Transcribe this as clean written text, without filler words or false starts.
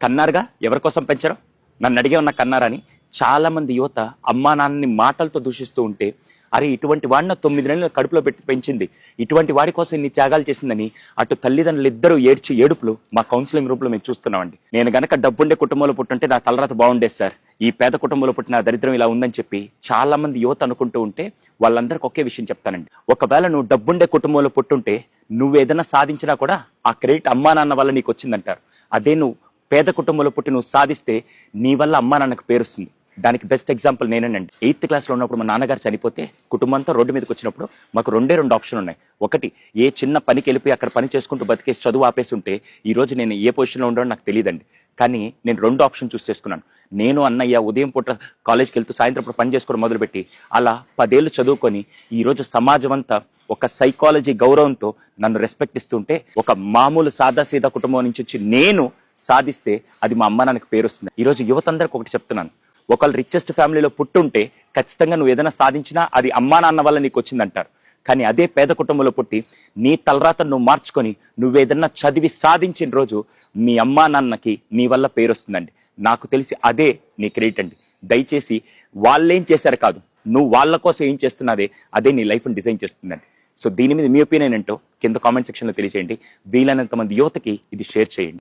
కన్నారుగా, ఎవరి కోసం పెంచరు? నన్ను అడిగే ఉన్న కన్నారని. చాలా మంది యువత అమ్మా నాన్నని మాటలతో దూషిస్తూ ఉంటే, అరే ఇటువంటి వాడిన 9 నెలలు కడుపులో పెట్టి పెంచింది, ఇటువంటి వాడి కోసం ఇన్ని త్యాగాలు చేసిందని అటు తల్లిదండ్రులు ఇద్దరు ఏడుపులు మా కౌన్సిలింగ్ రూమ్ లో మేము చూస్తున్నామండి. నేను గనక డబ్బుండే కుటుంబంలో పుట్టుంటే నా తలరాత బాగుండేది సార్, ఈ పేద కుటుంబంలో పుట్టిన దరిద్రం ఇలా ఉందని చెప్పి చాలా మంది యువత అనుకుంటూ ఉంటే వాళ్ళందరికీ ఒకే విషయం చెప్తానండి. ఒకవేళ నువ్వు డబ్బుండే కుటుంబంలో పుట్టుంటే నువ్వు ఏదైనా సాధించినా కూడా ఆ క్రెడిట్ అమ్మా నాన్న వల్ల నీకు వచ్చిందంటారు. అదే నువ్వు పేద కుటుంబంలో పుట్టి నువ్వు సాధిస్తే నీ వల్ల అమ్మా నాన్నకు పేరుస్తుంది. దానికి బెస్ట్ ఎగ్జాంపుల్ నేనేనండి. 8th క్లాస్లో ఉన్నప్పుడు మా నాన్నగారు చనిపోతే కుటుంబంతో రోడ్డు మీదకి వచ్చినప్పుడు మాకు రెండే 2 ఆప్షన్ ఉన్నాయి. ఒకటి, ఏ చిన్న పనికి వెళ్ళిపోయి అక్కడ పని చేసుకుంటూ బతికేసి చదువు ఆపేసి ఉంటే ఈ రోజు నేను ఏ పొజిషన్లో ఉండడం నాకు తెలియదండి. కానీ నేను 2 ఆప్షన్ చూస్ చేసుకున్నాను. నేను అన్నయ్య ఉదయం పూట కాలేజ్కి వెళ్తూ సాయంత్రం పూట పని చేసుకోవడం మొదలుపెట్టి అలా 10 ఏళ్ళు చదువుకొని ఈ రోజు సమాజం అంతా ఒక సైకాలజీ గౌరవంతో నన్ను రెస్పెక్ట్ ఇస్తుంటే, ఒక మామూలు సాదాసీదా కుటుంబం నుంచి వచ్చి నేను సాధిస్తే అది మా అమ్మ నాన్నకి పేరు వస్తుంది. ఈ రోజు యువత అందరికి ఒకటి చెప్తున్నాను, ఒకళ్ళు రిచెస్ట్ ఫ్యామిలీలో పుట్టుంటే ఖచ్చితంగా నువ్వు ఏదైనా సాధించినా అది అమ్మా నాన్న వల్ల నీకు వచ్చిందంటారు. కానీ అదే పేద కుటుంబంలో పుట్టి నీ తలరాతను నువ్వు మార్చుకొని నువ్వేదన్నా చదివి సాధించిన రోజు మీ అమ్మా నాన్నకి నీ వల్ల పేరు వస్తుందండి. నాకు తెలిసి అదే నీ క్రెడిట్ అండి. దయచేసి వాళ్ళేం చేశారు కాదు, నువ్వు వాళ్ళ కోసం ఏం చేస్తున్నదే అదే నీ లైఫ్ని డిజైన్ చేస్తుందండి. సో దీని మీద మీ ఒపీనియన్ ఏంటో కింద కామెంట్ సెక్షన్లో తెలియజేయండి. వీలైనంత మంది యువతకి ఇది షేర్ చేయండి.